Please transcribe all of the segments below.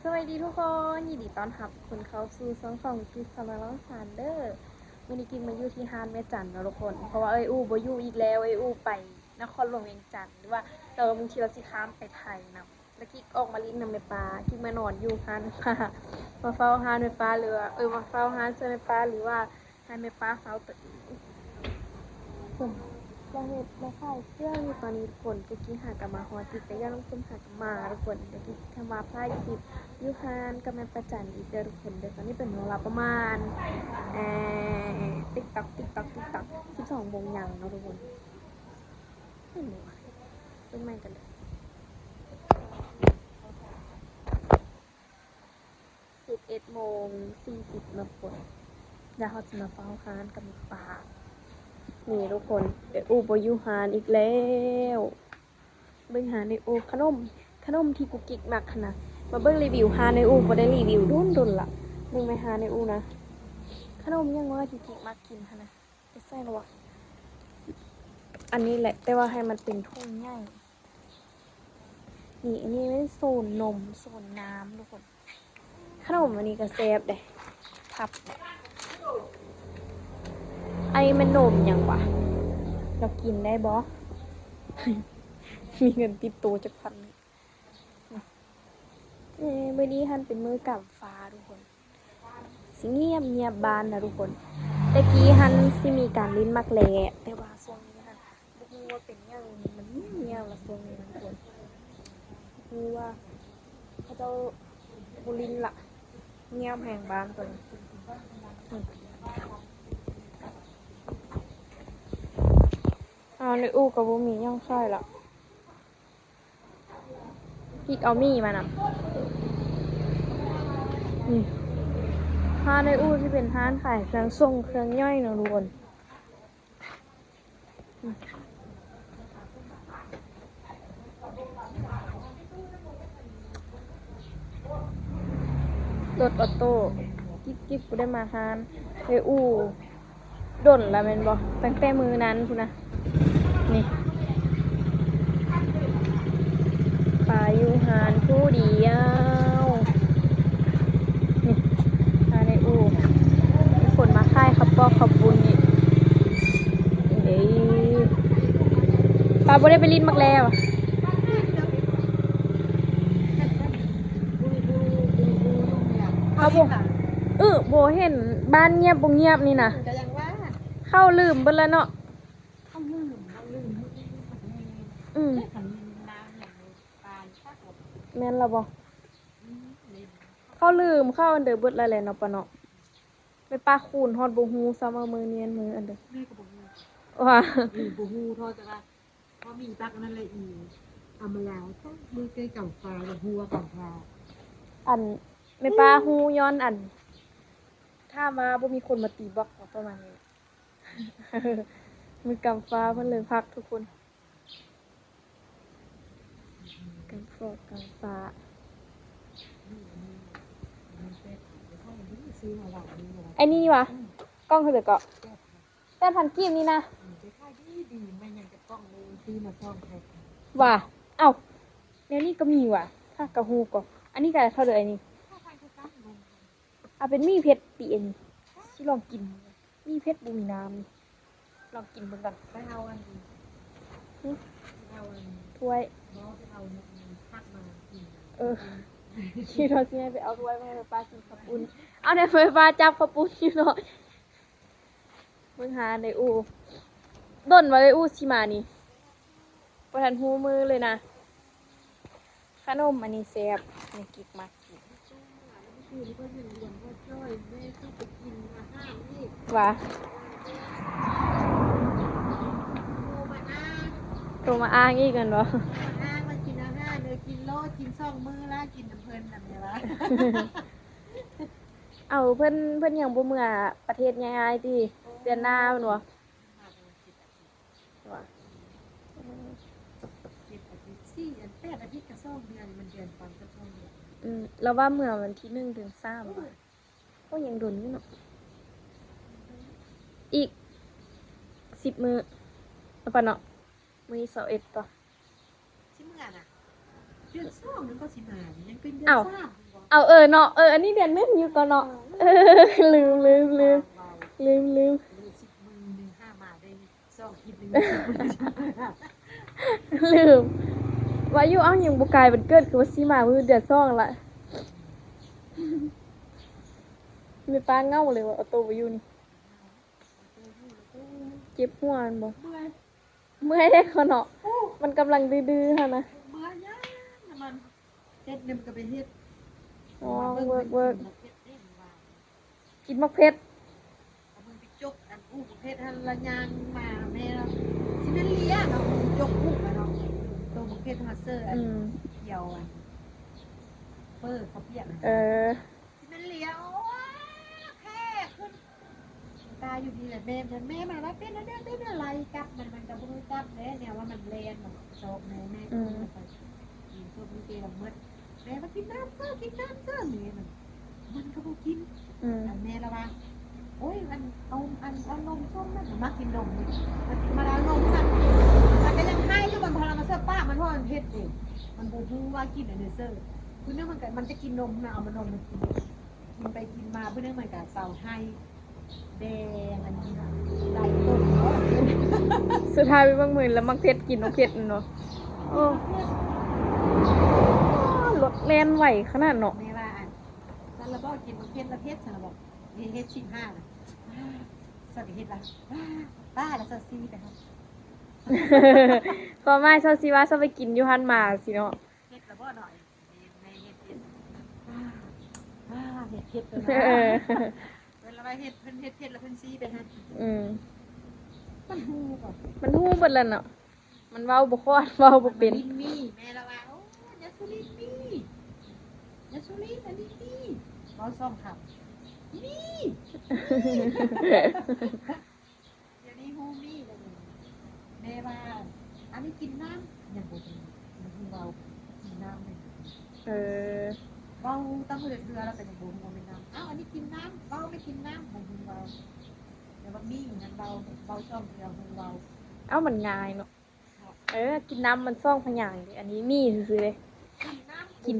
สวัสดีทุกคนยินดีต้อนรับคุณเข้าสู่ช่องของกิฟต์สมาร์ทซานเดอร์วันนี้กินมาอยู่ที่ฮานแม่จันนะทุกคนเพราะว่าอู้บ่อยู่อีกแล้วอู้ไปนครหลวงเวียงจันทร์หรือว่าเราบางทีเราสิข้ามไปไทยนะแล้วกิ๊กออกมาลิ้นนำแม่ปลากิ๊กมานอนอยู่ฮานค่ะมาเฝ้าฮานแม่ปลาหรือว่ามาเฝ้าฮานเสื้อแม่ปลาหรือว่าให้แม่ปลาเฝ้าตัวเองเราเห็นเราขายเครื่องอยู่ตอนนี้ทุกคนก็กิ๊กหากลับมาฮอติดแต่ย่าลงซุ่มหากลับมาทุกคนเดี๋ยวกิ๊กทำมาพลาดอีกยูฮานกับแม่ประจันอีกเดือนทุกคนเดี๋ยวตอนนี้เป็นเวลาประมาณติ๊กตัก12 โมงยังเนาะทุกคนไม่รู้อะเป็นไม่กันเลย11:40นะทุกคนเดี๋ยวเขาจะมาเฝ้าฮานกับปลานี่ทุกคนเดี๋ยวอูบยูฮานอีกแล้วเบิ่งหาในอูขนมที่กุกกิ๊กมักนะมาเบิ่งรีวิวฮานในอูบ่ได้รีวิวดุนละเบิ่งไปฮานในอูนะขนมยังว่าที่กิ๊กมักกินนะไม่ใช่หรออันนี้แหละแต่ว่าให้มันเป็นทุ่งใหญ่นี่อันนี้ไม่โซนนมโซนน้ำทุกคนขนมอันนี้ก็แซ่บเด้พับไอ้มันนมยังวะเรากินได้บ่ มีเงินติดตัวจาก1,000มื้อนี้ฮันเป็นมื้อกำฟ้าทุกคนสิเงียบบานนะทุกคนตะกี้ฮันสิมีการลิ้นมักแลแต่ว่าช่วงนี้ฮันบ่ฮู้ว่าเป็นหยังมันเงียบละช่วงนี้นะทุกคนฮู้ว่าเขาเจ้าบ่ลิ้นละเงียบแห่งบ้านตัวนี้ในอู่ก็บ่มีหยังขายละพี่เอามีมาน่ะนี่ห้านในอู่ที่เป็นห้านขายเครื่องส่งเครื่องย่อยเนาะทุกคนรถออโต้กิ๊บกูได้มาห้านในอู่ดนละแม่นบ่ตั้งแต่มือนั้นพุ่นนะนี่ปลาอยู่ห้านผู้เดียวนี่ห้านในอู่มีคนมาค่ายขับปอกขับบุญนี่เอ้ยปลาบ่ได้ไปลิ้นมักแล้วเอาบ่โบเห็นบ้านเงียบบ่เงียบนี่นะเข้าลืมเบิ่แล้วเนาะแม่นละบ่เข้าลืมเข้าอันเดอเบิดแล้วแหละเนาะปะเนาะไปปลาคูนฮอดบ่ฮู้ซ้ำว่ามือเนียนมืออันเด้อแม่ก็บ่ฮู้ว่าบ่ฮู้ทอดจะว่าพอมีปักนั่นแหละอีเอามาแล้วถ้ามือใกล้กับฟ้ากับหัวกับฟ้าอันแม่ปลาฮู้ย้อนอันถ้ามาบ่มีคนมาตีบล็อกประมาณนี้มือกำฟ้าเพิ่นเลยพักทุกคนกำฟ้าไอ้นี่วะกล้องเขาเดือเกาะ8,000 กีบนี่นะดีไม่ยังจะต้องเลยซื้อมาซ่อมใครว่ะเอ้าแนวนี้ก็มีว่ะถ้ากะฮูก็อันนี้ก็เท่าเดิมอันนี้เป็นมีเพชรปีอันนี้ที่ลองกินมีเพชรบุมีน้ำนี่ลองกินเบิ่งกันไปเอาอันนี้เอาอันถ้วยน้องไปเอาพักมาที่เราสิไปเอาถ้วยมาให้ป้ากินข้าวปุ้นเอาในไฟฟ้าจับข้าวปุ้นอยู่เนาะมึงหาในอูต้นไว้ในอูสิมานี่บ่ทันฮู้มือเลยนะขนมอันนี้แซ่บนี่กิ๊กมากกินว่าโทรมาอ้างอีกกันวะอ้างมากินอาหารเลยกินโลกิน2 มื้อละกินน้ำเพลินแบบนี้ละเอาเพิ่นยังบ่เมื่อประเทศง่ายๆติเดือนหน้าแม่นบ่ว่า8 อาทิตย์กับ2 เดือนมันเดือนก่อนก็2 เดือนแล้วว่าเมื่อวันที่1 ถึง 3บ่ก็ยังโดนอยู่เนาะอีก10 มื้อแล้วปะเนาะมื้อ21ต่อสิเมื่อน่ะเดือน2มันก็สิมายังเป็นเดือน3 เอาเนาะอันนี้เดือนเม่นอยู่ก่อนเนาะลืม เบา ลืม มือสิบมือหนึ่งห้ามาได้สองคิดหนึ่งลืมว่าอยู่เอาหยังบ่กลายเป็นเกิดคือว่าสิมามื้อเดือนสองละมีป้าเงาเลยว่าเอาตัวบ่อยู่นี่เจ็บหัวมันบ่ เมื่อย เมื่อยได้เขาเนาะมันกำลังดื้อๆหั่นนะ เมื่อยยากมันเฮ็ดเนี่ยมันก็ไปเฮ็ด อ๋อเวิร์กกินมักเพชร เอามือไปจกอันอู้เพชรหันละยางมาแม่เราสิเป็นเลี้ยเนาะจกอู้อะเนาะตัวเพชรฮัสเซอร์อันเกี่ยวอันเปิดเขาเปียกสิเป็นเลี้ยโอ้แค่ขึ้นตาอยู่ดีแหละแม่มาแล้วเป็นอะไรกับมันจะบ่จับเนี่ยว่ามันแลนมันโซกแม่ไปโซกมันเกลมืดแม่มากินน้ำเจ้าแม่มันก็บ่กินแม่ละว่าโอ้ยเอานมส้มนั่นมากินนมมันมาแล้วนมมันก็ยังให้อยู่มันพอมาเสิร์ฟป้ามันเพราะมันเผ็ดเองมันบ่รู้ว่ากินอันเซอร์คือเนื่องมันจะกินนมนะเอามานมมันกินไปกินมาเพื่อเนื่องมันกับเสาให้แดงอันนี้ไหลต้น สุดท้ายไปบางมื้อแล้วมักเพชรกินมักเพชรเนาะโอ้รถแล่นไหวขนาดเนาะ แม่ว่าอันแล้วบอกกินเผ็ดละเผ็ดฉันบอกเฮ็ด15นะสักเฮ็ดละบ้าแล้วสักซีไปครับ พอมาเช้าสิว่าเช้าไปกินอยู่หันมาสิเนาะ เฮ็ดละบ่หน่อยในเฮ็ดเฮ็ดเลย เวลาไปเฮ็ดเพิ่นเฮ็ดแล้วเพิ่นซีไปฮะมันฮู้ก่อน มันฮู้เบิดแล้วเนาะมันเว้าบ่คอดเว้าบ่เป็น มีแม่ละว่าโอ้ยาสุรินมียาสุรินอันนี้มีบ่ซ่อมครับมีเดี๋ยวนี้ฮู้มีแล้วแม่ว่าอันนี้กินน้ำอย่างบ่ดีมันฮู้เบากินน้ำเลยเบาตั้งเรือแล้วแต่ยังบ่ฮู้ไม่น้ำอ้าวอันนี้กินน้ำเบาไม่กินน้ำบ่ฮู้เบาเดี๋ยวว่ามีงั้นเบาซ่อมเรือฮู้เบา เอ้ามันง่ายเนาะกินน้ำมันซ่องพะหยางดิอันนี้มีซื่อๆเลยกิน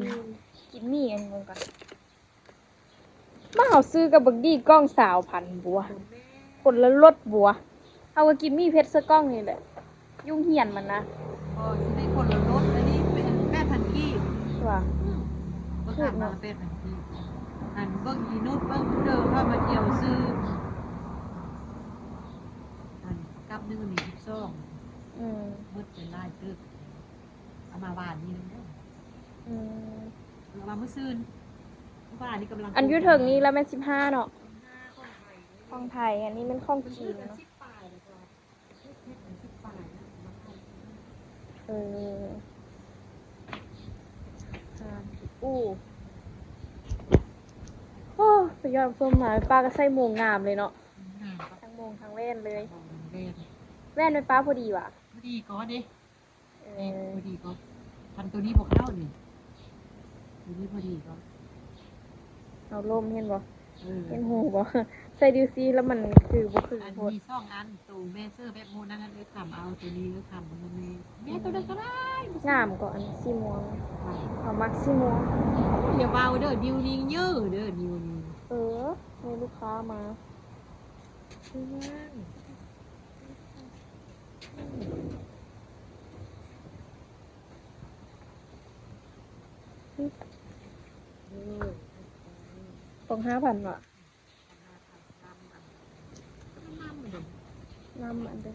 มีอันนึงก่อนมาเฮาซื้อกับบักดี้กล้องสาวพันบัวคนละรถบัวเอาก็กินมีเพชรซะกล้องนี่แหละยุ่งเหียนมันนะ อ๋อที่ในคนละรถอันนี้เป็น8,000กีบ ว่า ก็ขับมา8,000กีบอันเบิ่งอีนุชเบิ่งเด้อว่ามาเที่ยวซื้ออันกับนึงนี่12มืดเป็นลายตึกเอามาบ้านนี่นึงเด้อเอามามื้อซื่นบ้านนี่กำลัง อันอยู่ถึงนี้แล้วแม่น15เนาะของไทยอันนี้มันของจีนเนาะ 10 ปลายแล้วก็10 ปลายนะมาให้ โอ้ไปยอดส้มหมาป้าก็ใส่โมงงามเลยเนาะทั้งโมงทั้งแว่นเลยแว่นเป็นป้าพอดีว่ะ พอดีก็ดิพอดีก็พันตัวนี้บวกเข้านี่ตัวนี้พอดีก็ เอาลมเห็นบ่เห็นหูบ่ใส่ดิวซีแล้วมันคือบ่คือ อัน โพด มี2 อันตูแม่เสื้อแบบโมนั่นเลยทำเอาตัวนี้เลยทำมันแม่ตัวนั้นก็ได้ งามกว่าอันสีม่วงเอามักสีม่วง อย่าเบาเด้อดิวนิ่งเยอะเด้อดิวนิ่ง มีลูกค้ามาต้อง5,000ว่ะน้ำอันเด้อ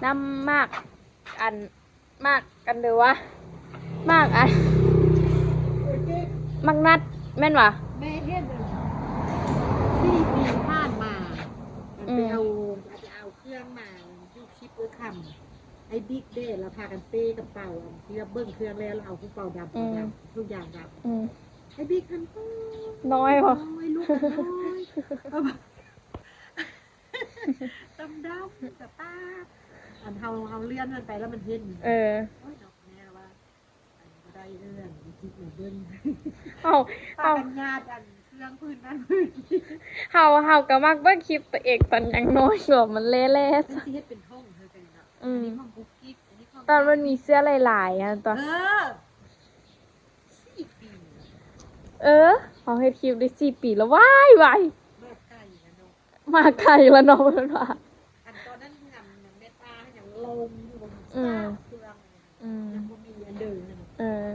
น้ำมากกันเด้อวะมากอันมักนัดแม่นวะ แม่เฮ็ด4 ปีผ่านมาไปเอาเครื่องมายุคชิปเอคำไอ้บิ๊กเด้เราพากันเป้กระเป๋าที่เราเบิ้งเครื่องแล้วเราเอากระเป๋าดำทุกอย่างดำไอ้บิ๊กทันน้อยวะ น้อยลูกน้อยดำกับตาอันเฮาเลื่อนมันไปแล้วมันเห็นโอ้ยดอกแม่ว่าอันได้เรื่องคิดเหมือนเบิ้ง เอา กันญาติอันเครื่องพื้นนั้น เฮาก็มักเบิ่งคลิปตัวเอกตอนยังน้อยกว่ามันเละๆ ที่เฮ็ดเป็นห้องเธอกันเนาะอันนี้ห้องกุ๊กกิ๊กอันนี้ห้อง ตอนมันมีเสื้อหลายๆอ่ะตอน 4 ปี เออเขาเฮ็ดคลิปได้4 ปีแล้วว้ายว้าย มากไก่นะเนาะ มาไกลแล้วเนาะเพิ่นว่า อันตอนนั้นงานเมตาอย่างลงอยู่บน อืม เครื่อง อืม ยังบ่มีอันเดิมนะ เออ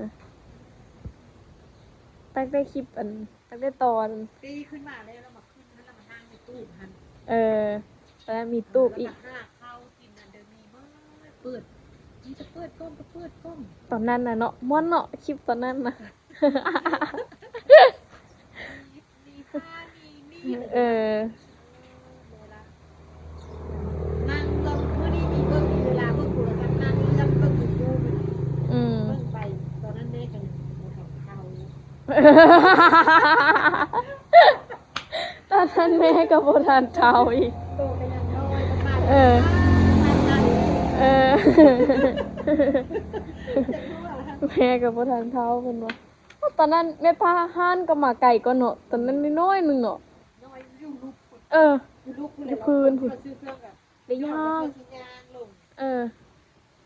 ตั้งแต่คลิปอันตั้งแต่ตอน ตีขึ้นมาแล้วเรามาขึ้นแล้วเรามานั่งในตู้หัน เออตอนนั้นมีตูบอีก แล้วก็หาข้าวกินอันเดิมมีมากเปิดนี่จะเปิดกล้องก็เปิดกล้อง ตอนนั้นน่ะเนาะม่วนเนาะคลิปตอนนั้นน่ะ มีผ้ามี เออ นั่งลงเมื่อนี้มีเบิ่งมีเวลาเบิ่งโทรศัพท์นั่งเลื่อนเบิ่งยูทูบ อืม เบิ่งไปตอนนั้นแม่กันหมดเขา ตอนนั้นแม่กับโบทานเท้าอีก โตกันยังน้อยมาก เออ เออ แม่กับโบทานเท้าเพิ่นว่าตอนนั้นแม่พาห้านก็มาไก่ก็เนาะตอนนั้นน้อยๆนึงเนาะ น้อยอยู่ลูก เออ อยู่ลูก อยู่พื้น ซื้อเครื่องกับ ได้ย่าง ย่างลง เออ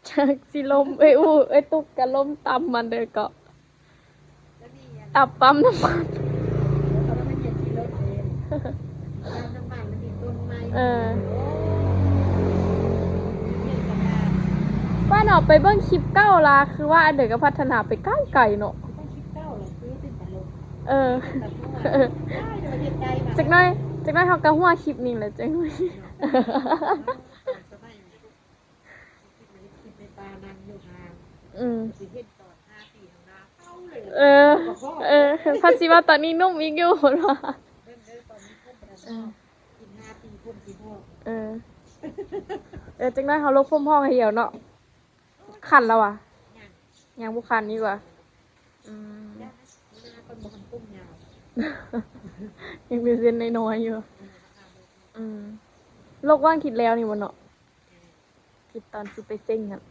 จากสิลมเอ้ยอู้เอ้ยตุกกะลมตำมันเด้อก็ แล้วนี่อัน ตับปั๊มน้ำมัน เขาไม่เห็นที่รถเองน้ำมันมันมีต้นไม้ เออ เนี่ยสบาย บ้านออกไปเบิ่งคลิปเก้าลาคือว่าอันเด็กก็พัฒนาไปไกลๆเนาะ ต้องคิดเก้าเลยซื้อติดตลก เออ ได้เดี๋ยวเห็นใจมา จักหน้อยเขาก็หัวคลิปนี้แหละจังหน่อย สบายคิดในตานังอยู่ห่าง อืม สิเห็นตอน5 ปีข้างหน้าเข้าเลย เออ เออพัดสิว่าตอนนี้นุ่มอีกอยู่เพิ่นว่า เริ่มตอนนี้พุ่มไปแล้วกิน5 ปีพุ่มสิพ่อ เออ จักหน้อยเขาลกพุ่มห้องให้เหี่ยวเนาะคันแล้วอ่ะ ย่าง ยังบ่คันดีกว่าอืม ย่างนะคนบ่คันพุ่มยาว ยังเป็นเส้นน้อยๆอยู่ อืมโลกว่างคิดแล้วนี่บ่เนาะคิดตอนสิไปเซ็งอ่ะ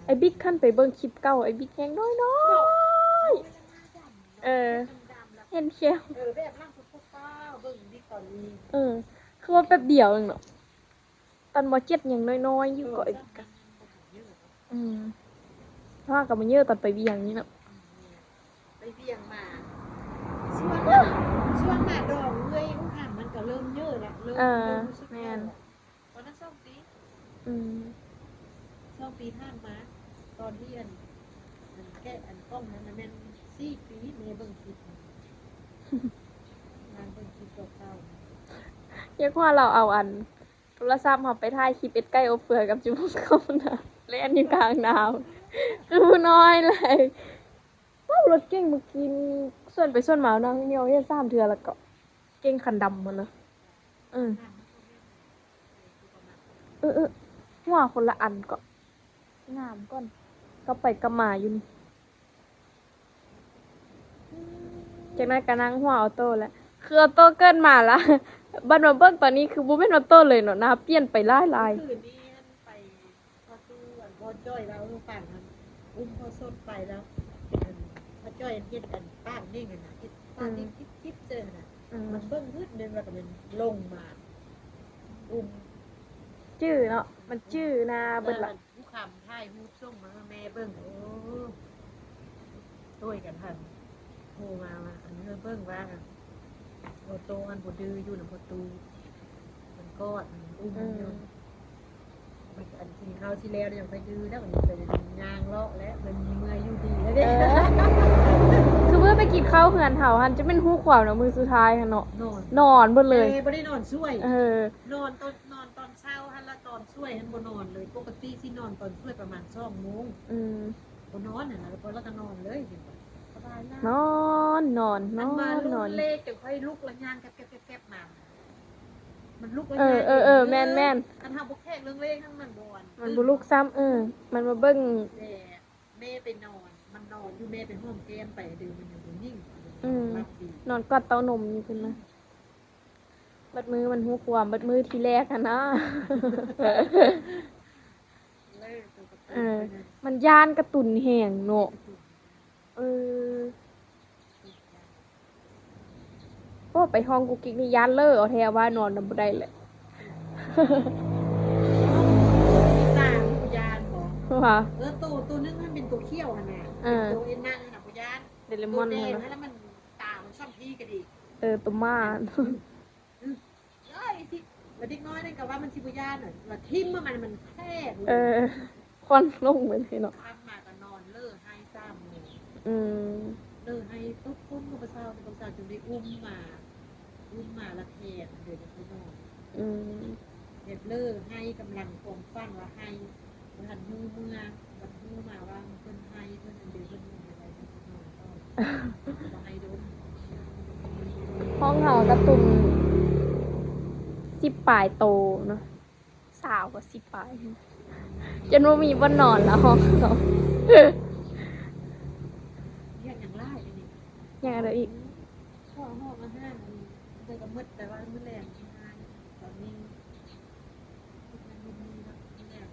ไอ้บิ๊กขั้นไปเบิ่งคลิปเก่าไอ้บิ๊กแฮงน้อยๆเออ เห็นเชียว แบบร่างคุณพ่อป้าเบิ่งดิตอนนี้ เออ คือว่าแป๊บเดียวเองเนาะตอนมเจ็ดยังน้อยๆอยู่ก็อีกอะอืมว่ากับมันเยอะตอนไปเบียงนี่เนาะ ไปเบี่ยงมาช่วงมาดอกเอ้ยอุ้งห่ามมันก็เริ่มเยอะแล้วเริ่มรู้สึกตอนนั้น2 ปี อืม 2 ปีผ่านมาตอนที่อันแก้อันกล้องนั้นแม่น4 ปีแม่เบิ่งคลิปงานเบิ่งคลิปเก่า อยากว่าเราเอาอันโทรศัพท์มาไปถ่ายคลิปเป็ดไก่อบเฟือกับจิมุกเขานะเล่นอยู่กลางดาวคือผู้น้อยเลยว้าวรถเก่งเมื่อกี้ส่วนไปส่วนมาน้องเนียวเนี่ย3 เทื่อแล้วก็เก่งคันดำหมดเลยอืมหัวคนละอันก็งามก่อนก็ไปกระมาอยู่นี่จากนั้นก็นั่งหัวออโต้แล้วคือออโต้เกินมาละบันมาเบิ้งตอนนี้คือบูเป็นออโต้เลยเนาะหน้าเปลี่ยนไปหลาย คืนนี้ไปพอตู้อันพอจ้อยแล้วลูกปั่นมันอุ้มพอสดไปแล้วพอจ้อยเฮ็ดกันป้านนี่ไงนะเฮ็ดป้านนี่คิดเจอน่ะ ๆอืม มันเบิ่งพืชนึงแล้วก็มันลงมาอุ้ม จื้อเนาะมันจื้อนาเบิ้ลละ ผู้คำไทยผู้ส่งมาแม่เบิ่งโอ้ต้วยกันทันโทรมาอันนี้เบิ่งว่าโอโตอันบ่ดื้ออยู่นำประตูมันก็อุ้มอยู่มันอันที่เขาที่แล้วยังไปดื้อแล้วมันไปยางเลาะแล้วมันมีเมื่อยอยู่ดีแล้ว เอ เด้ อคือเมื่อไปกินข้าวเหือนเถาหันจะเป็นหูขวาวเนาะมือสุดท้ายค่ะเนาะ นอน นอนเบิดเลย บ่ได้นอนช่วย เออ นอนตอนเช้าฮันละตอนช่วยฮันบ่นอนเลยปกติสินอนตอนช่วยประมาณ2 โมง อืม บ่นอนน่ะนะแล้วพอแล้วก็นอนเลยจริงๆสบายแล้ว นอนนอนน มั อน มาน น ลุ อน เลขแต่ค่อยลุกละย่างแก๊บๆมามันลุกละ เออย่าง แม่น คันเฮาบ่แขกเรื่องเลขทั้งมันบ่อน มันบุลุกซ้ำมันมาเบิ้ง แต่แม่ไปนอน มันนอนอยู่แม่ไปห้องแก้มไปดื้อมันยังบ่นิ่งรับดี นอนกอดเต้านมอยู่ขึ้นมาบัดมือมันหูขวามบัดมือทีแรกอะนะ เลขตัวกระ เอ ตุ้น อ ไปนะ มันย่านกระตุนแห่งเนาะเออพอไปห้องกุกกิ๊กนี่ย่านเลอเอาแทว่านอนนำบ่ได้เลย ตาผู้ยานบอก ว่า ตัวนึงมันเป็นตัวเขี้ยวหั่นน่ะ เ ตัวเอ็นนั่งหนักพยาน เดเรม ตั อ วน แดง นะ แล้วมันตามันช่องพี่กันอีก ตัวม่า เอ้ยที่มาดิ้งน้อยนั่นกับว่ามันชิบุย่าหน่อยว่าทิมมันแคบ ควันลงไปเลยเนาะ ทำมาก็นอนเลิกให้ซ้ำเลย เลิกให้ตุ๊กตุ้มกับพระเจ้าในพระเจ้าจึงได้อุ้มมาละแขกเดี๋ยวจะไปนอนเด็ดเลิกให้กำลังคงฟังว่าให้หันหูเมื่อวันหูมาว่าเพิ่นให้เพิ่นอันเดียวเพิ่นมีอะไรเพิ่นนอนก็ให้ดม ห้องเฮากระตุน10 ปลายโตเนาะสาวกว่า10 ปลายจนว่ามีบ่นอนแล้วห้องเขา เรียกอย่างไล่เลยนี่ ยังอะไรอีก ห้องอาหารเคยกับมืดแต่ว่ามืดแรงที่ห้าตอนนี้มีแล้วแรง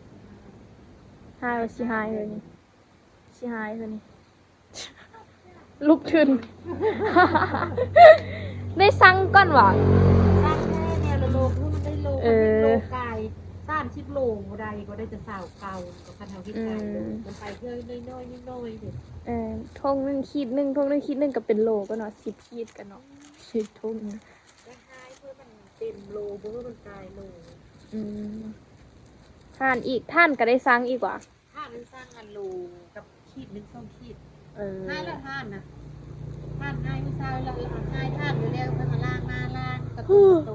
หายว่าสิหายเลยนี่สิหายเลยนี่ ลุกขึ้น ได้สั่งก่อนว่ะ สร้างแค่แนวโลคือมันได้โลโลกายสร้างชิปโลงใดก็ได้จะสาวเก่ากับคันเทาที่ไกลมันไปเพื่อน้อยๆเด็ด ทงหนึ่งขีดหนึ่งทงหนึ่งขีดหนึ่งก็เป็นโลก็เนาะ10 ขีดกันเนาะ10 ทง แล้วท้ายเพื่อมันเต็มโลเพื่อมันกลายโล ท่านอีกท่านก็ได้สั่งอีกว่ะ ถ้ามันสร้างงานโลกับขีดหนึ่ง2 ขีด ให้ ให้ละท่านนะท่านให้ไม่ทราบแล้วให้ท่านอยู่แล้วเพื่อมาล่างหน้าล่างกระตุ้นโต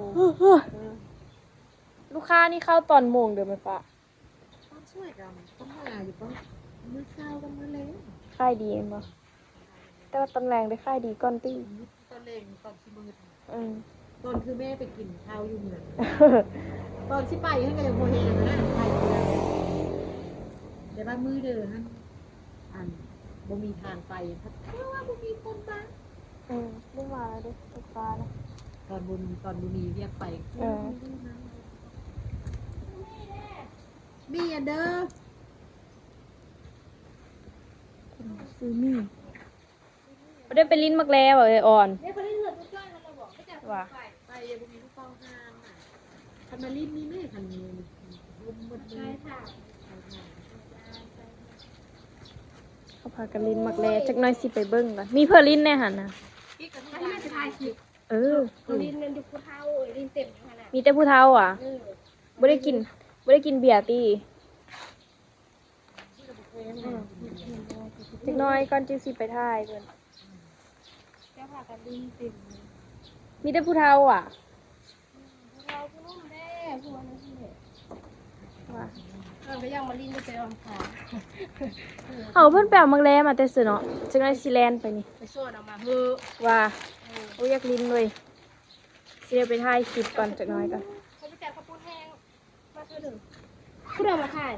ลูกค้านี่เข้าตอนโมงเดี๋ยวไหมปะ ต้องช่วยกันต้องหาอยู่ป้องมือเศร้ากันมือเล็ก ค่ายดีเองปะแต่ว่าตอนแรงได้ค่ายดีก่อนตี ตอนเล็งตอนชิมือ อืม ตอนคือแม่ไปกินข้าวอยู่เหมือนตอนที่ไปให้กันอย่างโมเฮงนะไปแต่บ้านมือเดินนั่นบ่มีทางไปเพราะว่าบ่มีคนมา ไม่มาแล้วดิลูกค้านะ ตอนบุมีเรียกไปมีอันเด้อ ซื้อมี่ไม่ได้ไปลิ้นมักแล้วเหรออ่อน เนี่ยคนที่เหลือตัวจ้อยมันเราบอกไม่จับ ว่า ไปบุมีลูกเป้าห้างคันมารีบมีแม่คันนี้รุมหมดเลยค่ะ เขาพากันลิ้นมักแล้วจักหน้อยสิไปเบิ้งก่อนมีเพื่อลิ้นแน่หันนะ พี่กับที่แม่จะถ่ายคลิป ลิ้นนั่นดูผู้เฒ่าลิ้นเต็มขนาด มีแต่ผู้เฒ่าอ่ะไม่ได้กินเบียร์ตีจักหน้อยก่อนจึงสิไปถ่ายเพิ่น แค่พากันลิ้นเต็ม มีแต่ผู้เฒ่าอ่ะ ผู้เฒ่าผู้นุ่มแน่ผู้นั้นที่เนี่ย ว่า ไปย่างมาลิ้นจะไปออมขา เอาเพิ่นไปเอามักแล้วมาแต่เสือเนาะจักหน้อยสิแลนไปนี่ ไปโซ่ออกมาเฮ้อ ว่าโอ้ยอยากลิ้นเว้ยสิได้ไปถ่ายคลิปก่อนจักหน้อยก่อน เขาไปจับข้าวปุ้นแห้งมาเธอหนึ่งผู้เดินมาขาย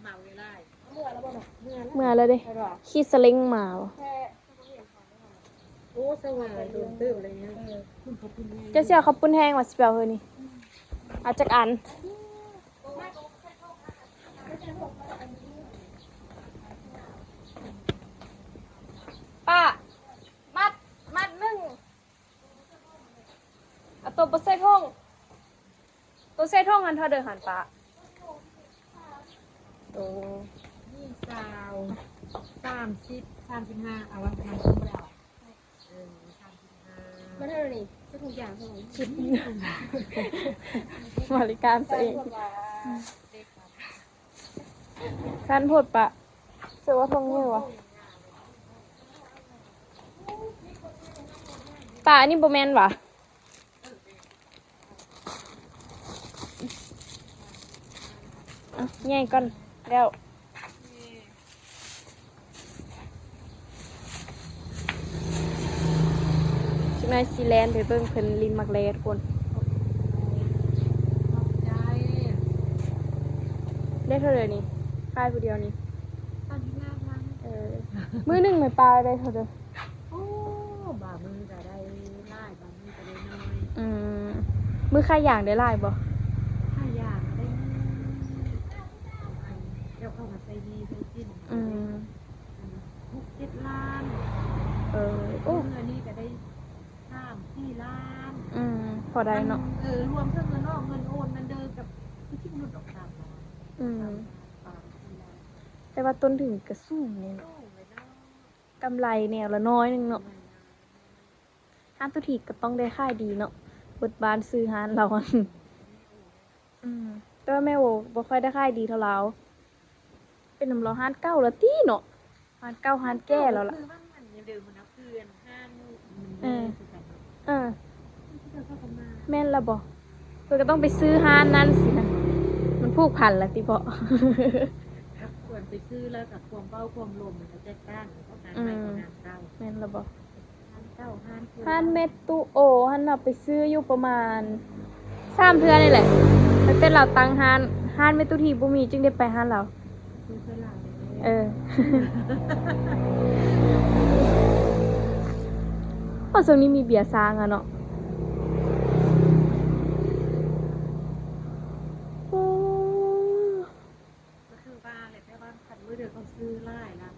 มาเวลา เมื่อแล้วบ่หนอเมื่อ เมื่อแล้วเด้ ใช่หรอ ขี่สลิงมาบ่ แค่ โอ้สว่างโดนตื้ออะไรเงี้ยคุณขอบคุณแม่ จะสิเอาข้าวปุ้นแห้งมาสิไปเอาเฮ้ยนี่เอาจักอันป้ามัดหนึ่งเอาตัวบ่ใส่ท่องตัวใส่ท่องหันเท่าเดิมหันป้าโต 35เอาวันทำคุ้มแล้ว35 มาเธอหนึ่งสักทุกอย่างเท่าไหร่ คิดบริการตัวเองสั้นโพดปะเสือว่าทงเยอะวะป่าอันนี้โบแมนวะอ่ะแย่งก่อนแล้วชิมนายซีแลนด์ไปเบิ้งเพิ่นลินมักเลทุกคน ใจ ได้เท่าเดิมนี่ค่ายผู้เดียวนี่ ตอนที่แรกมัน มือหนึ่งไม่ปลาได้เท่าเดิม โอ้บ่ามือจะได้ไล่บ่ามือจะได้น้อย มือค่ายอย่างได้หลายบ่ ถ้าอยากได้เดี๋ยวเข้ามาใส่ดีใส่จิ้น6-7 ล้าน โอ้ เงินนี่ก็ได้3-4 ล้าน พอได้เนาะ รวมทั้งเงินนอกเงินโอนมันเดินกับที่มันดอก3 ล้าน แต่ว่าต้นถึงกระสูงเลย โอ้ เนาะ ไม่ได้ กำไรแนวละน้อยหนึงเนาะห้านตุทีก็ต้องได้ค่ายดีเนาะเบิดบานซื้อห้านเรา แต่ว่าแม่โวบ่ค่อยได้ค่ายดีเท่าเราเป็นน้ำร้อนห้านเก้าแล้วตีเนาะห้านเก้าห้านแก่แล้วล่ะ คือมันเดิมมันนะคือห้างมัน เออ คือกัน เออ ที่เราเข้ากันมา แม่นละบ่เพิ่นก็ต้องไปซื้อห้านนั้นสินะมันผูกพันละติบ่ ครับควรไปซื้อแล้วกับความเบ้าความลมมันจะแตกต่างเพราะงานใหม่กับงานเก่า แม่นละบ่ งานเก่าห้างคือ ห้านเม็ดตุโอหันน่ะไปซื้ออยู่ประมาณ3เทื่อนี่แหละแล้วแต่เราตั้งห้านเม็ดตุทีบ่มีจึงได้ไปห้านเรา ซื้อเสื้อลายเลย เออ เพราะช่วงนี้มีเบียร์ซางอะเนาะ ก็คือว่าเลยแค่ว่าขันมือเดียวเขาซื้อไล่ละ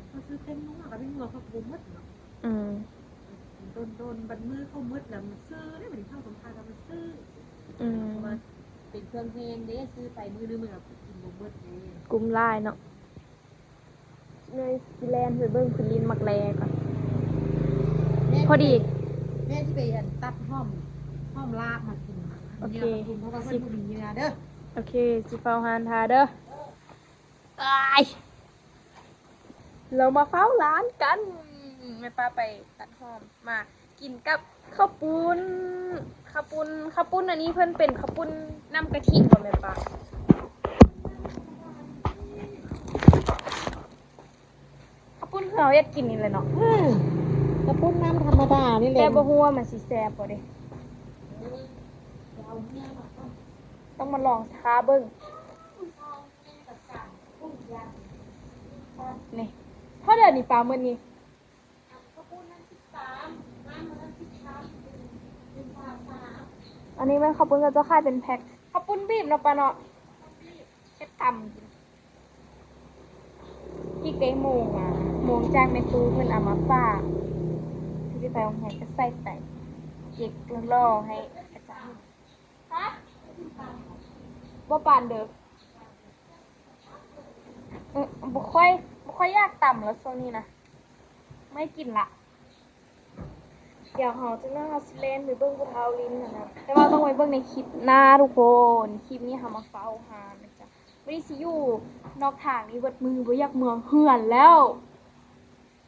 เขาซื้อเต็มนัวกับพี่งัวเขาบูมดเนาะ อืม โดนบันมือเขามืดแล้วมันซื้อได้เหมือนเข้าสมภารมันซื้อ อืม เพราะว่าเป็นเครื่องเพลงเด้ซื้อไปมือนึงมันกับกินบูมดเลย กลุ่มไล่เนาะเนยสิแลนด์ไปเบิ่งพื้นลินมักแลก่อน พอดี แม่ที่ไปตัดห้อมลาบมากิน โอเค กินเพราะว่าเพื่อนผู้หญิงเยอะเด้อ โอเค สิเฝ้าหานทาเด้อตายเรามาเฝ้าร้านกันแม่ป้าไปตัดหอมมากินกับข้าวปุ้นข้าวปุ้นอันนี้เพิ่นเป็นข้าวปุ้นน้ำกะทิบ่แม่ป้าข้าวปุ้นคือเราอยากกินนี่แหละเนาะ กระปุ้นน้ำธรรมดานี่แห แต่ ละ บ่ฮู้ว่ามันสิแซ่บบ่เด้ต้องมาลองท้าเบิ่งนี่เท่าเดือนนี่ปลามื้อนี้อันนี้มันข้าวปุ้นก็จะขายเป็นแพ็คข้าวปุ้นบีบเนาะปะเนาะเฮ็ดตำกินอีกได้โมงอ่ะโมงจากในตู้เพิ่นเอามาฝากที่สิไปโรงเรียนก็ใส่ไปเก็กล่อให้อาจารย์ฮะบ่ปานเด้อบ่ค่อยอยากต่ำแล้วช่วงนี้นะไม่กินละเดี๋ยวเราจะนั่งเอาสิเลนไปเบิ่งภูเขาลิ้นนะแต่ว่าต้องไปเบิ่งในคลิปหน้าทุกคนคลิปนี้เรามาเฝ้าหานะจ๊ะไม่ได้สิอยู่นอกทางนี้เบิดมือบ่อยากเมืองเหือนแล้ว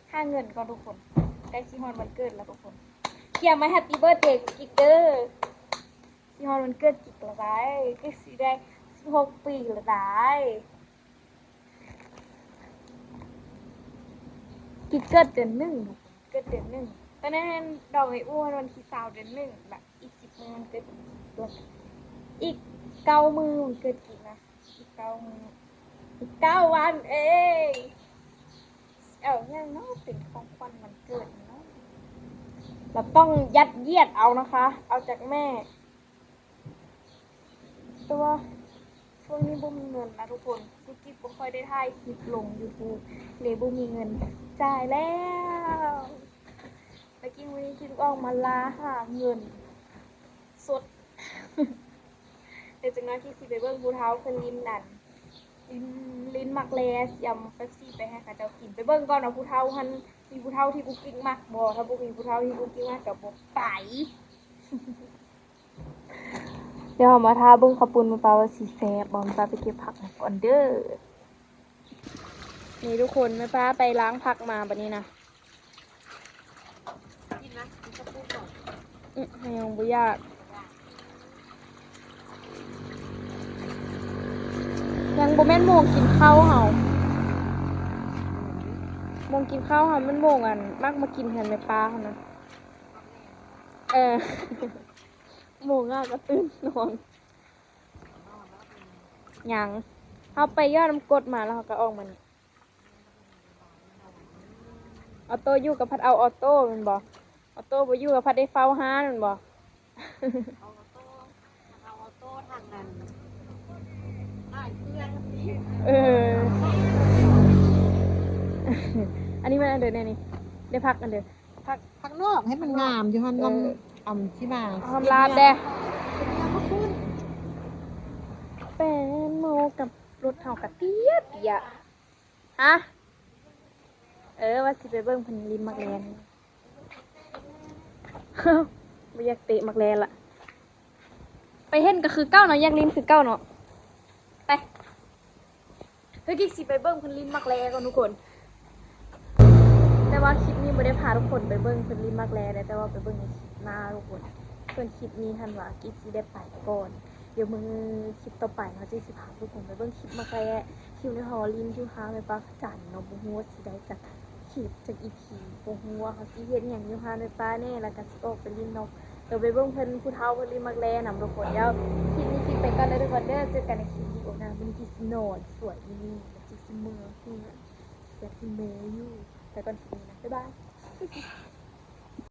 ค่าเงินก่อนทุกคนใกล้สิฮอดวันเกิดแล้วทุกคนเขียนมาแฮปปี้เบิร์ธเดย์กิ๊กเด้อสิฮอดวันเกิดกิ๊กละได้ก็สิได้16 ปีละได้กิ๊กเกิดเดือน1เกิดเดือน1ตอนนั้นดอกไม้อ้วนวันที่20เดือน1แบบอีก10มื้อมันเกิดอีก9มื้อมันเกิดกิ๊กนะอีก9มื้ออีก9วันเองยังเนาะเป็นของขวัญวันเกิดเนาะเราต้องยัดเยียดเอานะคะ เอาจากแม่แต่ว่าช่วงนี้บ่มีเงินนะทุกคนซุกี้บ่ค่อยได้ถ่ายคลิปลง YouTube เลยบ่มีเงินจ่ายแล้วเมื่อกี้วันนี้คิดออกมาลาหาเงินสด เดี๋ยวจังน้อยที่สิไปเบิ่งผู้เฒ่าเพิ่นลิ้นนั่นลิ้นมักแลเสียมเป๊ปซี่ไปให้เขาเจ้ากินไปเบิ่งก่อนว่าผู้เฒ่าหันมีผู้เฒ่าที่กูกิ๊กมักบ่ถ้าบ่มีผู้เฒ่าที่กูกิ๊กมักก็บ่ไป เดี๋ยวเรามาทาเบิ่งข้าวปุ้นมาปลาว่าสิแซ่บบ่มาปลาไปเก็บผักมาก่อนเด้อนี่ทุกคนแม่ป้าไปล้างผักมาบัดนี้นะ กินนะกินกระปุ้นก่อน ยังบ่ยากยังบ่แม่นโมงกินข้าวเฮาโมงกินข้าวเฮามันโมงอันมักมากินแทนแม่ป้าเฮานะโมงอ่ะก็ตื่นนอนยังเฮาไปยอดน้ำกรดมาแล้วเฮาก็ออกมานี่ออโต้อยู่กับพัดเอาออโต้แม่นบ่ออโต้บ่อยู่กับพัดได้เฝ้าห้านแม่นบ่ เอาออโต้ทางนั้นได้เพื่อนสิ อันนี้มันอันเดินเนี่ยนี่ได้พักอันเดินพัก พักนอกให้มันงามอยู่ฮัน เออ ลำที่มา ทำลาบแด เป็นยังกระปุ้น แปนโมกับรถเห่ากระเตี้ยเปียฮะ ว่าสิไปเบิ่งเพิ่นริมมักแลน ไม่อยากเตะมักแลนละไปเห็นก็คือเก้าเนาะอยากลินคือเก้าเนาะไปเฮ้ยกิ๊กสิไปเบิ่งเพิ่นริมมักแลก่อนทุกคน แต่ว่าคลิปนี้ไม่ได้พาทุกคนไปเบิ่งเพิ่นริมมักแลนะแต่ว่าไปเบิ่งในคลิปหน้าทุกคนส่วนคลิปนี้ทันว่ากิ๊กสิได้ไปก่อนเดี๋ยวมือคลิปต่อไปเนาะจิสิพาทุกคนไปเบิ่งคลิปมักแลคิวในฮอลลินคิวหาแม่ปลาจันเนาะบ่ฮู้ว่าสิได้จากคลิปจากอีพีบ่ฮู้ว่าเขาสิเฮ็ดหยังอยู่หาแม่ปลาแน่แล้วก็สิออกไปลินนกเดี๋ยวไปเบิ่งเพิ่นผู้เฒ่าเพิ่นริมมักแลนำทุกคนเดี๋ยวคลิปนี้กิ๊กไปก่อนเด้อทุกคนเด้อเจอกันในคลิปวิดีโอหน้าวันนี้กิ๊กสินอนสวยอยู่นี่แล้วจิสิเมื่อเฮือนเสียที่เมย์อยู่ไปก่อนคลิปนี้นะบ๊ายบาย